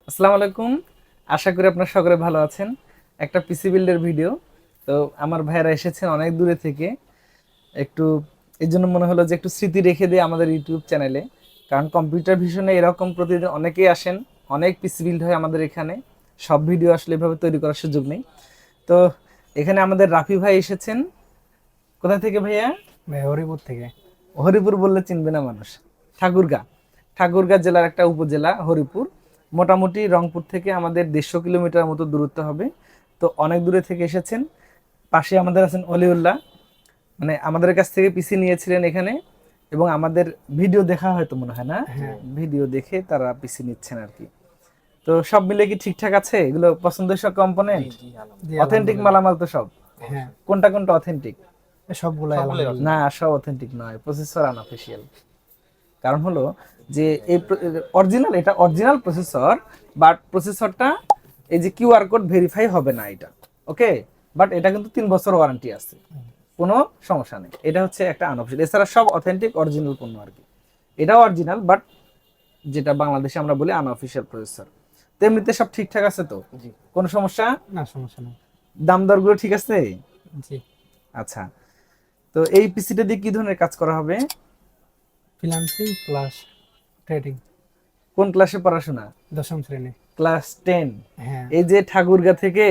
আসসালামু আলাইকুম। আশা করি আপনারা সকলে ভালো আছেন। একটা পিসি বিল্ডের ভিডিও। তো আমার ভাইয়েরা এসেছেন অনেক দূরে থেকে। একটু এই জন্য মনে হলো যে একটু স্মৃতি রেখে দিই আমাদের ইউটিউব চ্যানেলে। কারণ কম্পিউটার ভিশনে এরকম প্রতিদিন অনেকেই আসেন, অনেক পিসি বিল্ড হয় আমাদের এখানে। সব ভিডিও আসলে এভাবে তৈরি করার সুযোগ নেই। তো এখানে আমাদের রাফি ভাই এসেছেন। কোথা থেকে ভাইয়া? ভাই হরিপুর থেকে। হরিপুর বললে চিনবে না মানুষ। ঠাকুরগাঁ, ঠাকুরগাঁ জেলার একটা উপজেলা হরিপুর। মোটামুটি রংপুর থেকে আমাদের 150 কিলোমিটার মতো দূরত্ব হবে। তো অনেক দূরে থেকে এসেছেন। পাশে আমাদের আছেন অলিউল্লাহ, মানে আমাদের কাছ থেকে পিসি নিয়েছিলেন এখানে, এবং আমাদের ভিডিও দেখা হয়তো মনে হয় না, হ্যাঁ, ভিডিও দেখে তারা পিসি নিচ্ছেন আর কি। তো সব মিলে কি ঠিকঠাক আছে? এগুলো পছন্দের সব কম্পোনেন্ট, জি অথেন্টিক আলহামদুলিল্লাহ। মালামাল তো সব? হ্যাঁ, কোনটা কোনটা অথেন্টিক? সবগুলাই আলহামদুলিল্লাহ। না, সব অথেন্টিক নয়, প্রসেসর আনঅফিশিয়াল। কারণ হলো যে এই অরিজিনাল, এটা অরিজিনাল প্রসেসর, বাট প্রসেসরটা এই যে কিউআর কোড ভেরিফাই হবে না এটা। ওকে, বাট এটা কিন্তু 3 বছর ওয়ারেন্টি আছে, কোনো সমস্যা নেই। এটা হচ্ছে একটা আনঅফিশিয়াল, এছাড়া সব অথেন্টিক অরিজিনাল পণ্য আর কি। এটাও অরিজিনাল, বাট যেটা বাংলাদেশে আমরা বলি আনঅফিশিয়াল প্রসেসর। তেমনিতে সব ঠিকঠাক আছে তো? জি, কোনো সমস্যা? না সমস্যা নেই। দাম দরগুলো ঠিক আছে? জি, আচ্ছা, তো এই পিসিটা দিয়ে কি ধরনের কাজ করা হবে? Freelancing plus trading. কোন ক্লাসে পড়াশোনা? 10ম শ্রেণী। ক্লাস 10? হ্যাঁ, এই যে ঠাকুরগা থেকে,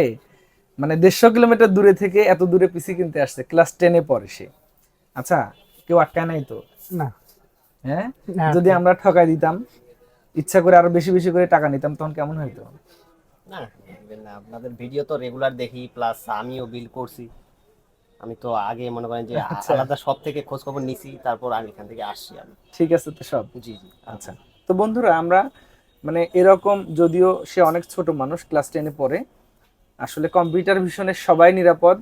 মানে 150 কিলোমিটার দূরে থেকে এত দূরে পিসি কিনতে আসছে, ক্লাস 10-এ পড়ে সে। আচ্ছা, কেউ আটকায় নাই তো? না, হ্যাঁ, না যদি আটকে। আমরা ঠকাই দিতাম, ইচ্ছা করে আরো বেশি বেশি করে টাকা নিতাম, তখন কেমন হইতো? না, দেখবেন না, আপনাদের ভিডিও তো রেগুলার দেখি, প্লাস আমিও বিল করছি। আমি তো আগে মনে করেন যে আচ্ছা, আলাদা সব থেকে খোঁজ খবর নিছি, তারপর আমি এখান থেকে আসছি আমি। ঠিক আছে তো সব। জি জি। আচ্ছা, তো বন্ধুরা আমরা, মানে এরকম, যদিও সে অনেক ছোট মানুষ, ক্লাস 10-এ পড়ে, আসলে কম্পিউটার ভিশনের সবাই নিরাপদ।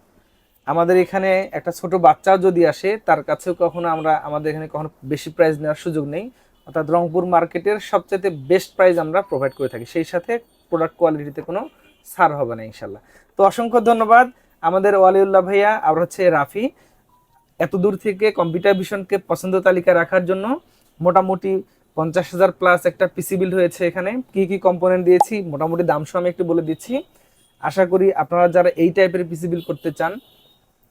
আমাদের এখানে একটা ছোট বাচ্চাও যদি আসে, তার কাছেও কখনো আমরা, আমাদের এখানে কখনো বেশি প্রাইস নেওয়ার সুযোগ নেই। অর্থাৎ রংপুর মার্কেটের সবচেয়ে বেস্ট প্রাইস আমরা প্রোভাইড করে থাকি, সেই সাথে প্রোডাক্ট কোয়ালিটিতে কোনো ছাড় হবে না ইনশাল্লাহ। তো অসংখ্য ধন্যবাদ আমাদের ওয়ালিউল্লাহ ভাইয়া, আর হচ্ছে রাফি, এত দূর থেকে কম্পিউটার ভিশনকে পছন্দ তালিকা রাখার জন্য। মোটামুটি 50,000 প্লাস একটা পিসি বিল্ড হয়েছে এখানে। কি কি কম্পোনেন্ট দিয়েছি মোটামুটি দাম সহ আমি একটু বলে দিচ্ছি। আশা করি আপনারা যারা এই টাইপের পিসি বিল্ড করতে চান,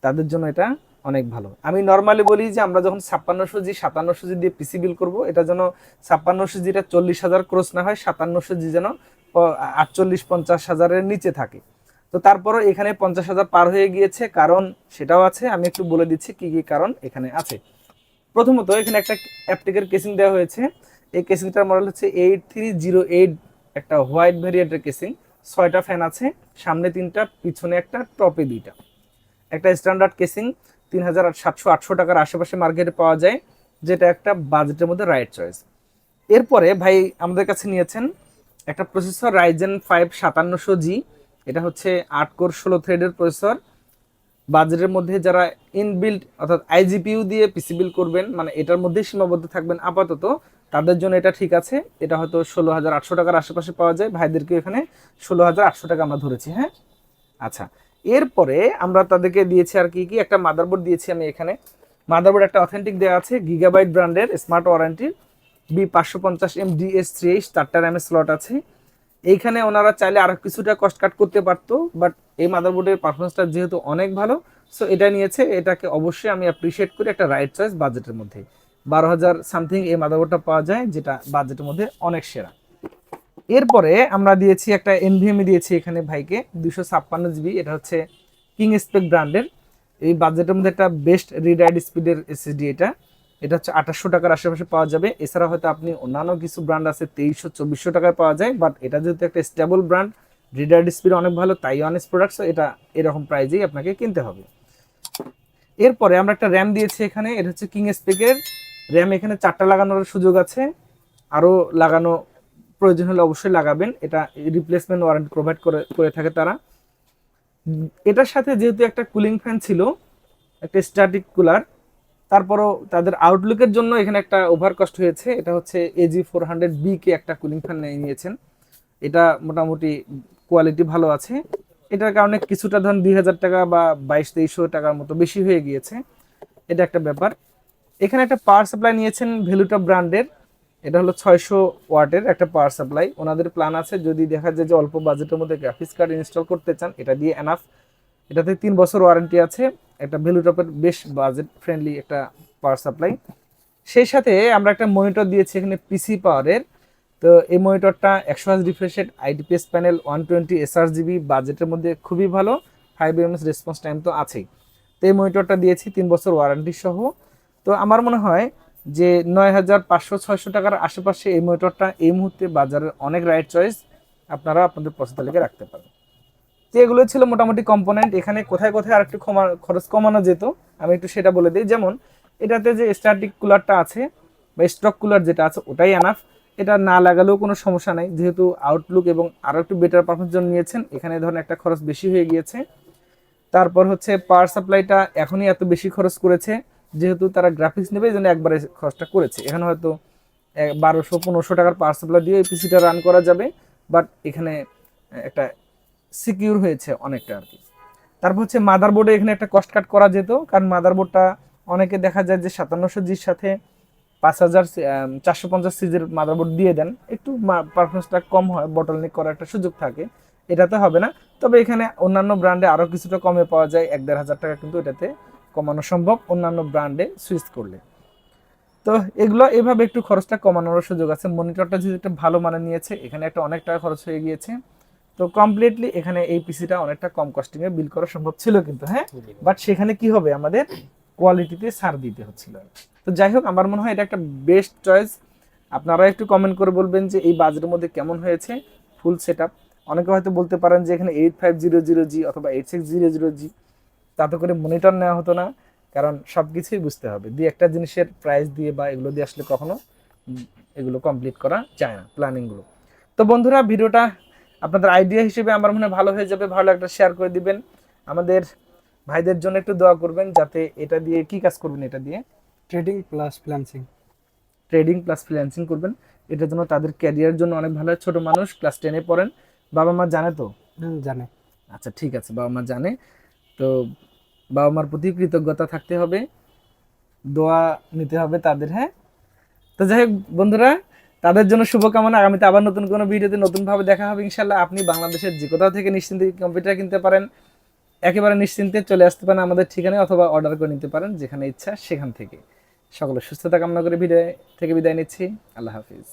তাদের জন্য এটা অনেক ভালো। আমি নর্মালি বলি যে আমরা যখন 5600G 5700G দিয়ে পিসি বিল করবো, এটা যেন 5600Gটা 40,000 ক্রস না হয়, 5700G যেন 48-50,000-এর নিচে থাকে। তো তারপরও এখানে 50,000 পার হয়ে গিয়েছে, কারণ সেটাও আছে, আমি একটু বলে দিচ্ছি কি কি কারণ এখানে আছে। প্রথমত এখানে একটা অ্যাপটেকের কেসিং দেওয়া হয়েছে। এই কেসিংটার মডেল হচ্ছে 8308, একটা হোয়াইট ভ্যারিয়েন্টের কেসিং। 6টা ফ্যান আছে, সামনে 3টা, পিছনে একটা, টপে 2টা। একটা স্ট্যান্ডার্ড কেসিং 3,700-800 টাকার আশেপাশে মার্কেটে পাওয়া যায়, যেটা একটা বাজেটের মধ্যে রাইট চয়েস। এরপরে ভাই আমাদের কাছে নিয়েছেন একটা প্রসেসর Ryzen 5 5700G। এটা হচ্ছে 8 কোর 16 থ্রেডের প্রসেসর। বাজেটের মধ্যে যারা ইনবিল্ড অর্থাৎ আইজিপিইউ দিয়ে পিসি বিল্ড করবেন, মানে এটার মধ্যেই সীমাবদ্ধ থাকবেন আপাতত, তাদের জন্য এটা ঠিক আছে। এটা হয়তো 16,800 টাকার আশেপাশে পাওয়া যায়, ভাইদেরকে এখানে 16,800 টাকা আমরা ধরেছি। হ্যাঁ, আচ্ছা। এরপরে আমরা তাদেরকে দিয়েছি আর কি কি, একটা মাদারবোর্ড দিয়েছি আমি এখানে। মাদারবোর্ড একটা অথেন্টিক দেওয়া আছে, গিগাবাইট ব্র্যান্ডের, স্মার্ট ওয়ারেন্টি, B550M DS3H, 4টা র্যামের স্লট আছে। এইখানে ওনারা চাইলে আরো কিছুটা কস্ট কাট করতে পারতো, বাট এই মাদারবোর্ডের পারফরমেন্সটা যেহেতু অনেক ভালো, সো এটা নিয়েছে। এটাকে অবশ্যই আমি অ্যাপ্রিসিয়েট করি, একটা রাইট চয়েস বাজেটের মধ্যে। 12,000 সামথিং এই মাদারবোর্ডটা পাওয়া যায়, যেটা বাজেটের মধ্যে অনেক সেরা। এরপরে আমরা দিয়েছি একটা এনভিএমই দিয়েছি এখানে ভাইকে, 256 জিবি। এটা হচ্ছে কিং স্পেক ব্র্যান্ডের, এই বাজেটের মধ্যে একটা বেস্ট রিড রাইট স্পিডের এসএসডি। এটা এটা হচ্ছে 2800 টাকার আশেপাশে পাওয়া যাবে। এছাড়া হয়তো আপনি অন্যান্য কিছু ব্র্যান্ড আছে 2300-2400 টাকায় পাওয়া যায়, বাট এটা যেহেতু একটা stable brand, read write speed অনেক ভালো, তাই অনেক প্রোডাক্টস, এটা এরকম প্রাইজেই আপনাকে কিনতে হবে। এরপরে আমরা একটা র্যাম দিয়েছি এখানে, এটা হচ্ছে কিং স্পেকের র্যাম। এখানে 4টা লাগানোর সুযোগ আছে, আরও লাগানো প্রয়োজন হলে অবশ্যই লাগাবেন। এটা রিপ্লেসমেন্ট ওয়ারেন্টি প্রোভাইড করে করে থাকে তারা। এটার সাথে যেহেতু একটা কুলিং ফ্যান ছিল, একটা স্ট্যাটিক কুলার, তারপরও তাদের আউটলুকের জন্য এখানে একটা ওভার কস্ট হয়েছে। এটা হচ্ছে AG400B কে একটা কুলিং ফ্যান নিয়েছেন। এটা মোটামুটি কোয়ালিটি ভালো আছে। এটার কারণে কিছুটা ধরেন 2,000 টাকা বা 2200-2300 টাকার মতো বেশি হয়ে গিয়েছে, এটা একটা ব্যাপার। এখানে একটা পাওয়ার সাপ্লাই নিয়েছেন ভ্যালুটা ব্র্যান্ডের, এটা হলো 600 ওয়াটের একটা পাওয়ার সাপ্লাই। ওনাদের প্ল্যান আছে যদি দেখা যায় যে অল্প বাজেটের মধ্যে গ্রাফিক্স কার্ড ইনস্টল করতে চান, এটা দিয়ে এনাফ। এটাতে 3 বছর ওয়ারেন্টি আছে, একটা ভ্যালু টপের বেশ বাজেট ফ্রেন্ডলি একটা পাওয়ার সাপ্লাই। সেই সাথে আমরা একটা মনিটর দিয়েছি এখানে পিসি পাওয়ারের। তো এই মনিটরটা 100 Hz refresh rate, IPS panel, 120 sRGB, বাজেটের মধ্যে খুবই ভালো, 5 এমএস রেসপন্স টাইম তো আছেই। তো এই মনিটরটা দিয়েছি 3 বছর ওয়ারেন্টি সহ। তো আমার মনে হয় যে 9500-600 টাকার আশেপাশে এই মনিটরটা এই মুহূর্তে বাজারের অনেক রাইট চয়েস, আপনারা আপনাদের পছন্দ তালিকা রাখতে পারেন। তো এগুলো ছিল মোটামুটি কম্পোনেন্ট। এখানে কোথায় কোথায় আরেকটু খরচ কমানো যেত আমি একটু সেটা বলে দিই। যেমন এটাতে যে স্ট্যাটিক কুলারটা আছে বা স্টক কুলার যেটা আছে ওটাই এনাফ, এটা না লাগালেও কোনো সমস্যা নাই, যেহেতু আউটলুক এবং আরও একটু বেটার পারফরমেন্স জন্য নিয়েছেন, এখানে ধরেন একটা খরচ বেশি হয়ে গিয়েছে। তারপর হচ্ছে পাওয়ার সাপ্লাইটা এখনই এত বেশি খরচ করেছে, যেহেতু তারা গ্রাফিক্স নেবে এই জন্য একবারে খরচটা করেছে। এখানে হয়তো 1200-1500 টাকার পাওয়ার সাপ্লাই দিয়ে এই পিসিটা রান করা যাবে, বাট এখানে একটা সিকিউর হয়েছে অনেকটা আর কি। তারপর হচ্ছে মাদারবোর্ডে এখানে একটা কস্ট কাট করা যেত, কারণ মাদারবোর্ডটা অনেকে দেখা যায় যে 5700Gর সাথে 5450 সিরিজের মাদারবোর্ড দিয়ে দেন, একটু পারফরমেন্সটা কম হয়, বটলনেক করার একটা সুযোগ থাকে, এটাতে হবে না। তবে এখানে অন্যান্য ব্র্যান্ডে আরও কিছুটা কমে পাওয়া যায়, 1-1500 টাকা কিন্তু এটাতে কমানো সম্ভব অন্যান্য ব্র্যান্ডে সুইচ করলে। তো এগুলো এভাবে একটু খরচটা কমানোর সুযোগ আছে। মনিটরটা যেহেতু একটা ভালো মানে নিয়েছে, এখানে একটা অনেক টাকা খরচ হয়ে গিয়েছে। তো কমপ্লিটলি এখানে এই পিসিটা অনেকটা কম কস্টিংয়ে বিল করা সম্ভব ছিল কিন্তু, হ্যাঁ, বাট সেখানে কি হবে, আমাদের কোয়ালিটিতে ছাড় দিতে হচ্ছিল। তো যাই হোক, আমার মনে হয় এটা একটা বেস্ট চয়েস। আপনারা একটু কমেন্ট করে বলবেন যে এই বাজেটের মধ্যে কেমন হয়েছে ফুল সেট আপ। অনেকে হয়তো বলতে পারেন যে এখানে 8500G অথবা 8600G, তাতে করে মনিটর নেওয়া হতো না, কারণ সব কিছুই বুঝতে হবে, দিয়ে একটা জিনিসের প্রাইস দিয়ে বা এগুলো দিয়ে আসলে কখনো এগুলো কমপ্লিট করা যায় না প্ল্যানিংগুলো। তো বন্ধুরা, ভিডিওটা আপনাদের আইডিয়া হিসেবে আমার মনে হয় ভালো হয়ে যাবে, ভালো একটা শেয়ার করে দিবেন। আমাদের ভাইদের জন্য একটু দোয়া করবেন, যাতে এটা দিয়ে কি কাজ করবেন, এটা দিয়ে trading plus freelancing. Trading plus freelancing করবেন। এটার জন্য তাদের ক্যারিয়ারের জন্য অনেক ভালো। ছোট মানুষ, ক্লাস 10-এ পড়েন, বাবা মা জানে তো? জানে। আচ্ছা ঠিক আছে, বাবা মা জানে। তো বাবা মার প্রতি কৃতজ্ঞতা থাকতে হবে, দোয়া নিতে হবে তাদের, হ্যাঁ। তো যাই হোক বন্ধুরা, তাদের জন্য শুভকামনা। আগামীতে আবার নতুন কোনো ভিডিওতে নতুনভাবে দেখা হবে ইনশাল্লাহ। আপনি বাংলাদেশের যে কোথাও থেকে নিশ্চিন্তে কম্পিউটার কিনতে পারেন, একেবারে নিশ্চিন্তে চলে আসতে পারেন আমাদের ঠিকানায়, অথবা অর্ডার করে নিতে পারেন যেখানে ইচ্ছা সেখান থেকে। সকলের সুস্থতা কামনা করে ভিডিও থেকে বিদায় নিচ্ছি। আল্লাহ হাফিজ।